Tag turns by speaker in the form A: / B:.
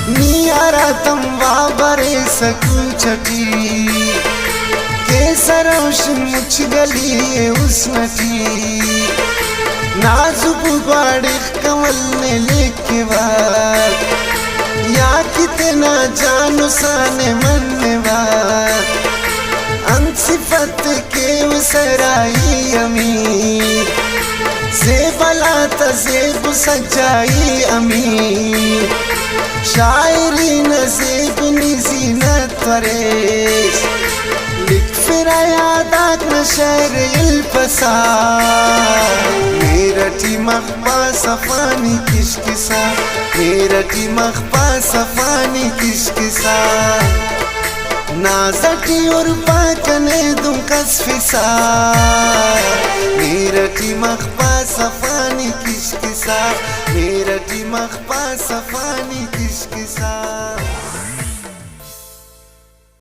A: नियारा तम वाबरे सकू छटी केसरौशन मुछ गली उसनटी नाजुक बाड़ी कमल ने लेके या कितना जानो साने मनवार सिफत के उसराई अमीर से बला तज़ेब सच्चाई अमीर शायरी नज़ेब निज़ीनत वरेस लिख फिर यादात नशर इल्पसा मेरठी मखबा सफानी किशकिसा मेरठी मखबा सफानी किशकिसा नाज़टी और पाकने दुम कसफिसा मेरठी मखबा सफानी किशकिसा मेरठी मखबा सफानी किशकिसा।